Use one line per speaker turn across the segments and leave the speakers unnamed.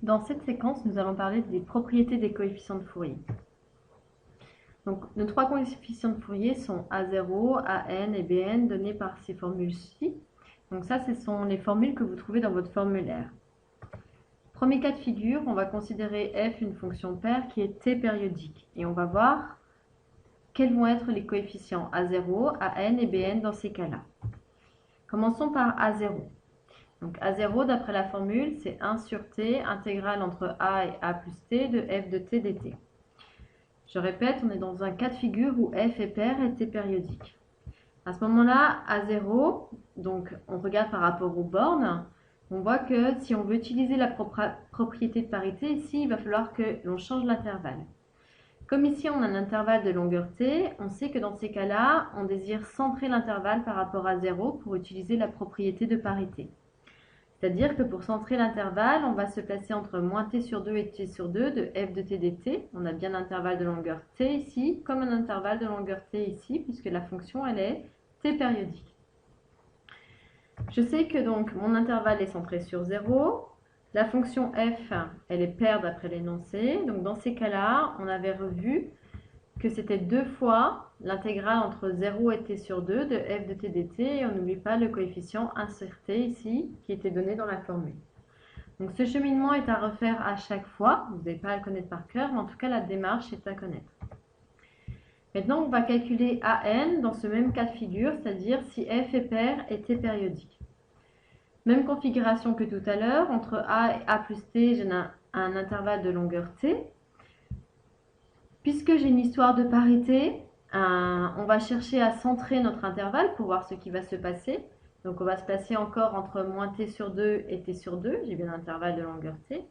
Dans cette séquence, nous allons parler des propriétés des coefficients de Fourier. Donc, nos trois coefficients de Fourier sont A0, AN et BN donnés par ces formules-ci. Donc ça, ce sont les formules que vous trouvez dans votre formulaire. Premier cas de figure, on va considérer f une fonction paire qui est t périodique. Et on va voir quels vont être les coefficients A0, AN et BN dans ces cas-là. Commençons par A0. Donc A0, d'après la formule, c'est 1 sur t intégrale entre a et a plus t de f de t dt. Je répète, on est dans un cas de figure où f est paire et t périodique. À ce moment-là, A0, donc on regarde par rapport aux bornes, on voit que si on veut utiliser la propriété de parité, ici, il va falloir que l'on change l'intervalle. Comme ici, on a un intervalle de longueur t, on sait que dans ces cas-là, on désire centrer l'intervalle par rapport à 0 pour utiliser la propriété de parité. C'est-à-dire que pour centrer l'intervalle, on va se placer entre moins t sur 2 et t sur 2 de f de t dt. On a bien un intervalle de longueur t ici, comme un intervalle de longueur t ici, puisque la fonction, elle est t périodique. Je sais que donc mon intervalle est centré sur 0. La fonction f, elle est paire d'après l'énoncé. Donc dans ces cas-là, on avait revu que c'était 2 fois l'intégrale entre 0 et t sur 2 de f de t dt, et on n'oublie pas le coefficient inserté ici, qui était donné dans la formule. Donc ce cheminement est à refaire à chaque fois, vous n'avez pas à le connaître par cœur, mais en tout cas la démarche est à connaître. Maintenant, on va calculer AN dans ce même cas de figure, c'est-à-dire si f est paire et t périodique. Même configuration que tout à l'heure, entre a et a plus t, j'ai un intervalle de longueur t. Puisque j'ai une histoire de parité, on va chercher à centrer notre intervalle pour voir ce qui va se passer. Donc on va se placer encore entre moins t sur 2 et t sur 2. J'ai bien un intervalle de longueur t.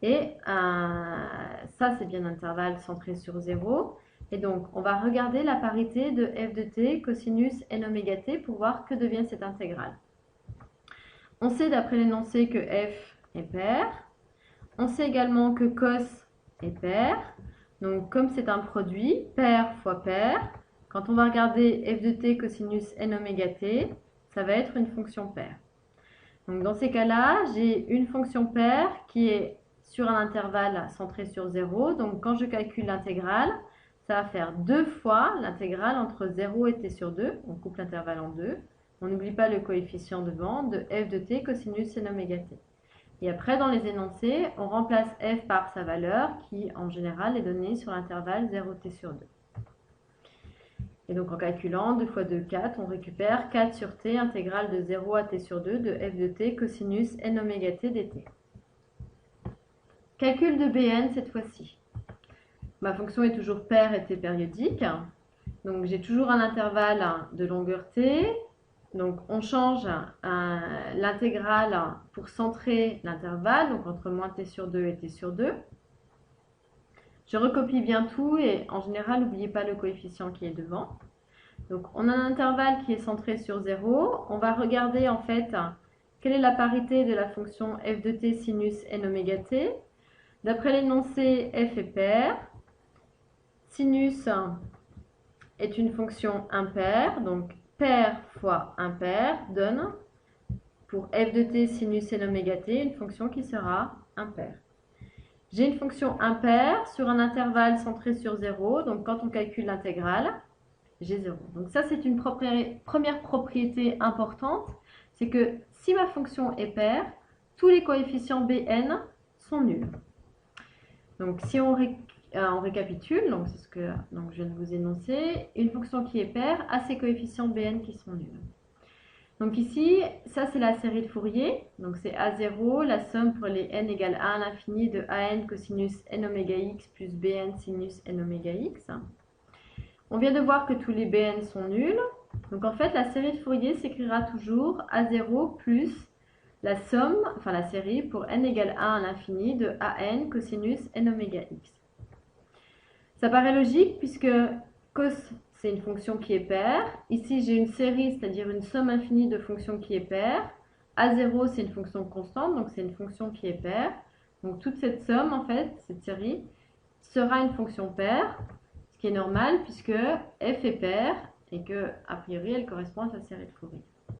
Et ça, c'est bien un intervalle centré sur 0. Et donc, on va regarder la parité de f de t cosinus n oméga t pour voir que devient cette intégrale. On sait d'après l'énoncé que f est paire. On sait également que cos est paire. Donc, comme c'est un produit, paire fois paire, quand on va regarder f de t cosinus n oméga t, ça va être une fonction paire. Donc, dans ces cas-là, j'ai une fonction paire qui est sur un intervalle centré sur 0. Donc, quand je calcule l'intégrale, ça va faire 2 fois l'intégrale entre 0 et t sur 2. On coupe l'intervalle en deux. On n'oublie pas le coefficient devant de f de t cosinus n oméga t. Et après, dans les énoncés, on remplace f par sa valeur qui, en général, est donnée sur l'intervalle 0t sur 2. Et donc, en calculant 2 fois 2, 4, on récupère 4 sur t intégrale de 0 à t sur 2 de f de t cosinus n oméga t dt. Calcul de Bn cette fois-ci. Ma fonction est toujours paire et t périodique. Donc, j'ai toujours un intervalle de longueur t. Donc, on change l'intégrale pour centrer l'intervalle, donc entre moins t sur 2 et t sur 2. Je recopie bien tout et en général, n'oubliez pas le coefficient qui est devant. Donc, on a un intervalle qui est centré sur 0. On va regarder en fait quelle est la parité de la fonction f de t sinus n oméga t. D'après l'énoncé, f est paire. Sinus est une fonction impaire, donc paire fois impaire donne, pour f de t sinus n oméga t, une fonction qui sera impaire. J'ai une fonction impaire sur un intervalle centré sur 0, donc quand on calcule l'intégrale, j'ai 0. Donc ça, c'est une première propriété importante, c'est que si ma fonction est paire, tous les coefficients Bn sont nuls. Donc si on récapitule, donc c'est ce que je viens de vous énoncer, une fonction qui est paire a ses coefficients Bn qui sont nuls. Donc ici, ça c'est la série de Fourier, donc c'est A0, la somme pour les n égale 1 à l'infini de an cosinus n oméga x plus bn sinus n oméga x. On vient de voir que tous les bn sont nuls, donc en fait la série de Fourier s'écrira toujours A0 plus la somme, enfin la série pour n égale 1 à l'infini de an cosinus n oméga x. Ça paraît logique puisque cos c'est une fonction qui est paire. Ici j'ai une série, c'est-à-dire une somme infinie de fonctions qui est paire. A0 c'est une fonction constante, donc c'est une fonction qui est paire. Donc toute cette somme en fait, cette série, sera une fonction paire, ce qui est normal puisque f est paire et que a priori elle correspond à sa série de Fourier.